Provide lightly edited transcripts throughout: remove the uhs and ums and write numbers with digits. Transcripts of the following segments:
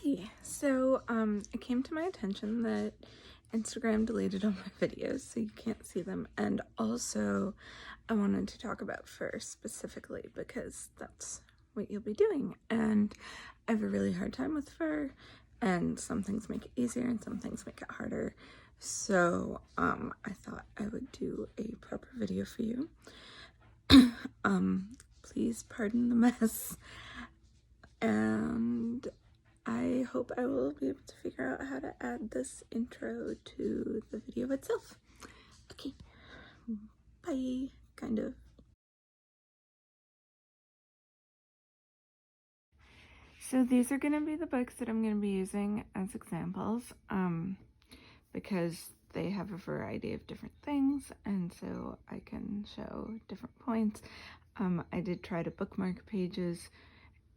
Okay, so it came to my attention that Instagram deleted all my videos, so you can't see them. And also, I wanted to talk about fur specifically because that's what you'll be doing. And I have a really hard time with fur, and some things make it easier and some things make it harder. So I thought I would do a proper video for you. Please pardon the mess. And I hope I will be able to figure out how to add this intro to the video itself. Okay, bye, kind of. So these are going to be the books that I'm going to be using as examples, because they have a variety of different things, and so I can show different points. I did try to bookmark pages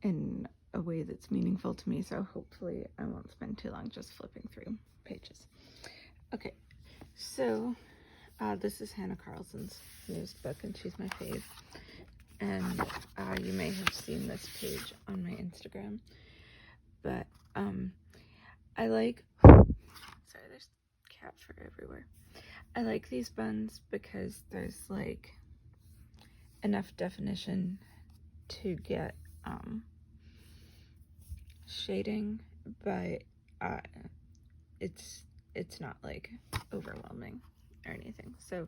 in a way that's meaningful to me, so hopefully I won't spend too long just flipping through pages. Okay, so this is Hannah Carlson's newest book, and she's my fave. And you may have seen this page on my Instagram, but I like, sorry, there's cat fur everywhere. I like these buns because there's like enough definition to get shading, but it's not like overwhelming or anything. So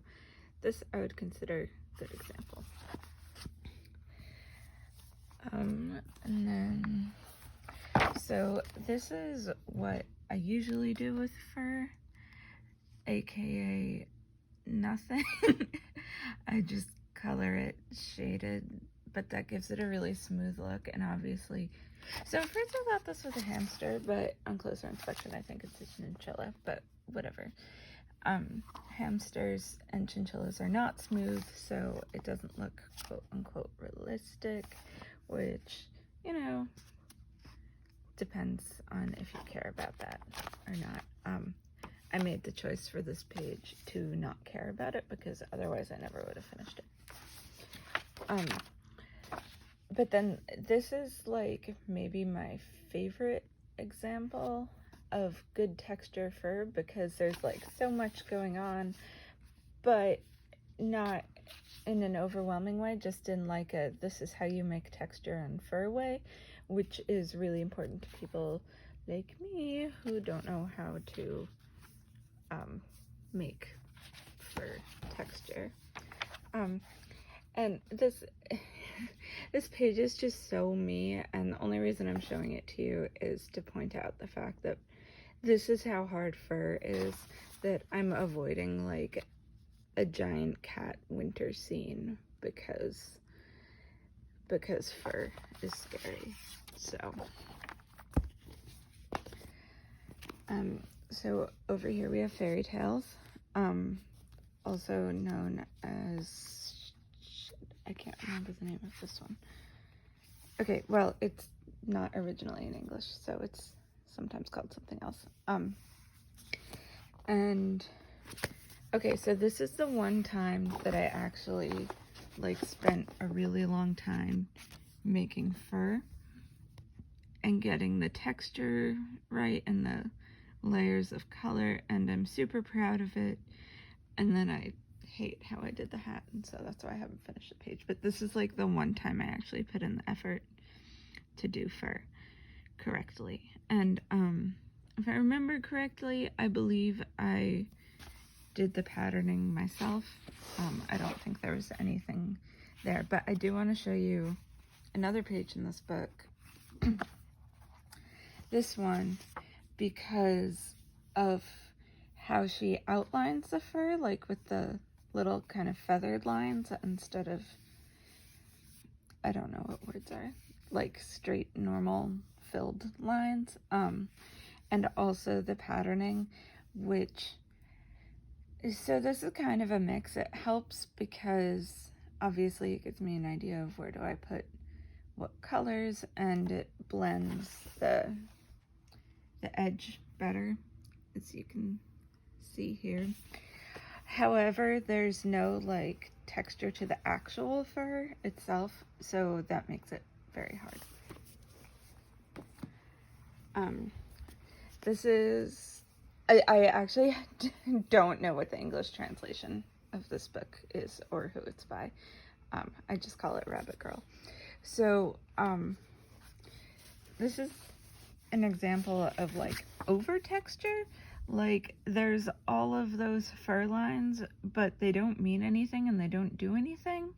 this I would consider a good example. And then, so this is what I usually do with fur, aka nothing. I just color it shaded, but that gives it a really smooth look. And obviously, so at first I thought this was a hamster, but on closer inspection I think it's a chinchilla, but whatever. Hamsters and chinchillas are not smooth, so it doesn't look quote unquote realistic, which, you know, depends on if you care about that or not. I made the choice for this page to not care about it because otherwise I never would have finished it. But then this is like maybe my favorite example of good texture fur because there's like so much going on, but not in an overwhelming way, just in like a this is how you make texture and fur way, which is really important to people like me who don't know how to make fur texture. And this this page is just so me, and the only reason I'm showing it to you is to point out the fact that this is how hard fur is, that I'm avoiding like a giant cat winter scene because fur is scary. So over here we have fairy tales, also known as, I can't remember the name of this one. Okay, well, it's not originally in English, so it's sometimes called something else. And okay, so this is the one time that I actually like spent a really long time making fur and getting the texture right and the layers of color, and I'm super proud of it. And then I hate how I did the hat, and so that's why I haven't finished the page. But this is like the one time I actually put in the effort to do fur correctly. And if I remember correctly, I believe I did the patterning myself. I don't think there was anything there, but I do want to show you another page in this book. This one, because of how she outlines the fur, like with the little kind of feathered lines instead of, I don't know what words are, like straight normal filled lines, and also the patterning, which, so this is kind of a mix. It helps because obviously it gives me an idea of where do I put what colors, and it blends the edge better, as you can see here. However, there's no like texture to the actual fur itself, so that makes it very hard. This is, I actually don't know what the English translation of this book is or who it's by. I just call it Rabbit Girl. So, this is an example of like over texture. Like there's all of those fur lines, but they don't mean anything and they don't do anything.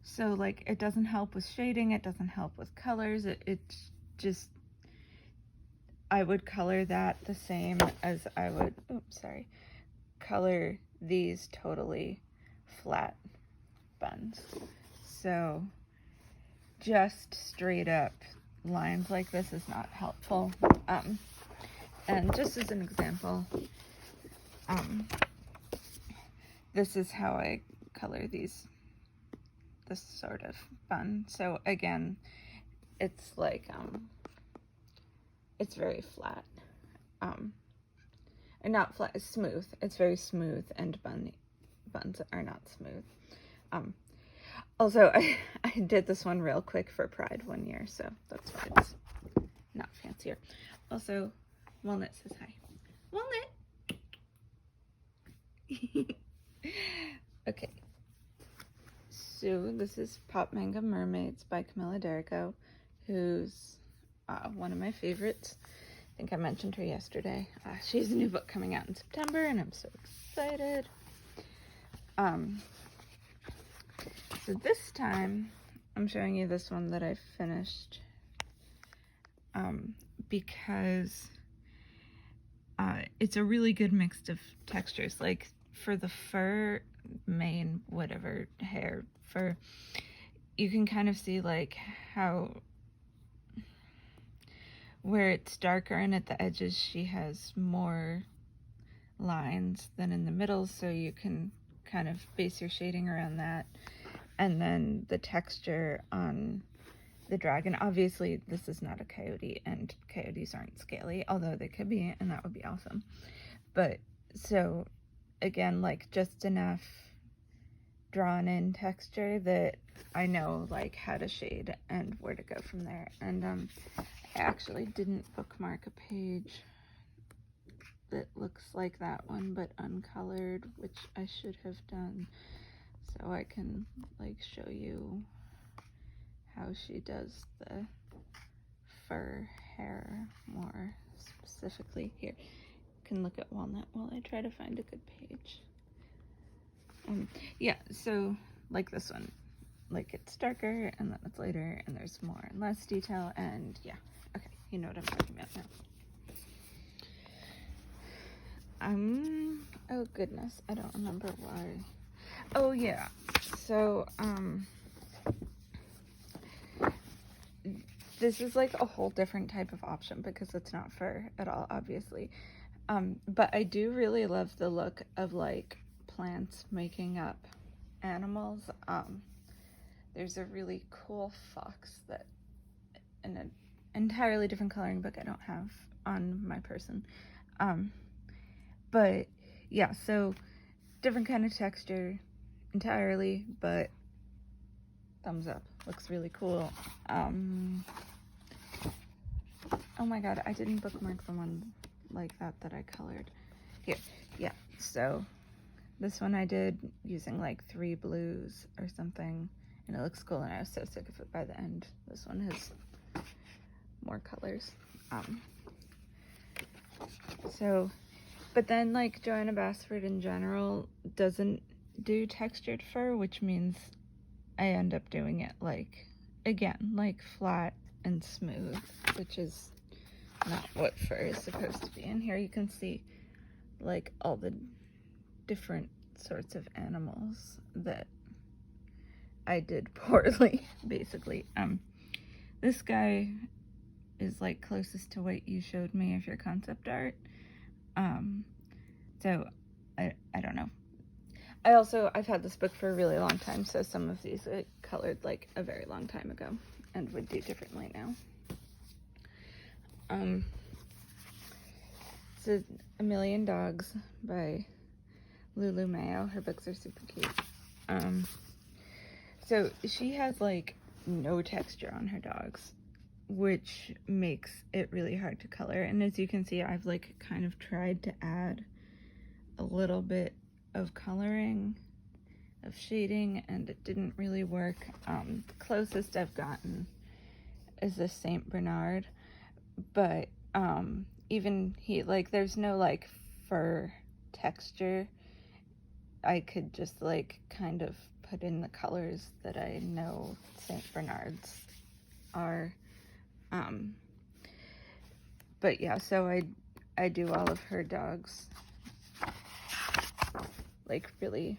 So like it doesn't help with shading, it doesn't help with colors. It's just, I would color that the same as I would, color these totally flat buns. So just straight up lines like this is not helpful. And just as an example, this is how I color this sort of bun. So again, it's like, it's very flat. And not flat, it's smooth. It's very smooth, and buns are not smooth. Also, I did this one real quick for Pride one year, so that's why it's not fancier. Also, Walnut says hi. Walnut! Okay. So this is Pop Manga Mermaids by Camilla D'Errico, who's one of my favorites. I think I mentioned her yesterday. She has a new book coming out in September, and I'm so excited. So this time, I'm showing you this one that I finished because it's a really good mix of textures. Like for the fur, mane, whatever, hair, fur, you can kind of see like how where it's darker and at the edges she has more lines than in the middle, so you can kind of base your shading around that. And then the texture on the dragon, obviously this is not a coyote and coyotes aren't scaly, although they could be, and that would be awesome. But so again, like just enough drawn in texture that I know like how to shade and where to go from there. And I actually didn't bookmark a page that looks like that one but uncolored, which I should have done, so I can like show you how she does the fur hair more specifically. Here, you can look at Walnut while I try to find a good page. Yeah, so like this one, like it's darker and then it's lighter and there's more and less detail, and yeah, okay, you know what I'm talking about now. Oh goodness, I don't remember why. Oh yeah, so this is like a whole different type of option because it's not fur at all, obviously. But I do really love the look of like plants making up animals. There's a really cool fox that in an entirely different coloring book I don't have on my person. But yeah, so different kind of texture entirely, but thumbs up. Looks really cool. Oh my god, I didn't bookmark the one like that I colored. Here, yeah, so this one I did using like 3 blues or something, and it looks cool, and I was so sick of it by the end. This one has more colors. So, but then like Johanna Basford in general doesn't do textured fur, which means I end up doing it like, again, like flat and smooth, which is not what fur is supposed to be. And here you can see like all the different sorts of animals that I did poorly, basically. This guy is like closest to what you showed me of your concept art. So I don't know. I've had this book for a really long time, so some of these I colored like a very long time ago and would do differently now. It's A Million Dogs by Lulu Mayo. Her books are super cute. So she has like no texture on her dogs, which makes it really hard to color. And as you can see, I've like kind of tried to add a little bit of coloring, of shading, and it didn't really work. The closest I've gotten is this Saint Bernard, but even he, like, there's no like fur texture. I could just like kind of put in the colors that I know Saint Bernards are. But yeah, so I do all of her dogs like really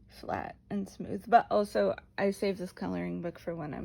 flat and smooth, but also I save this coloring book for when I'm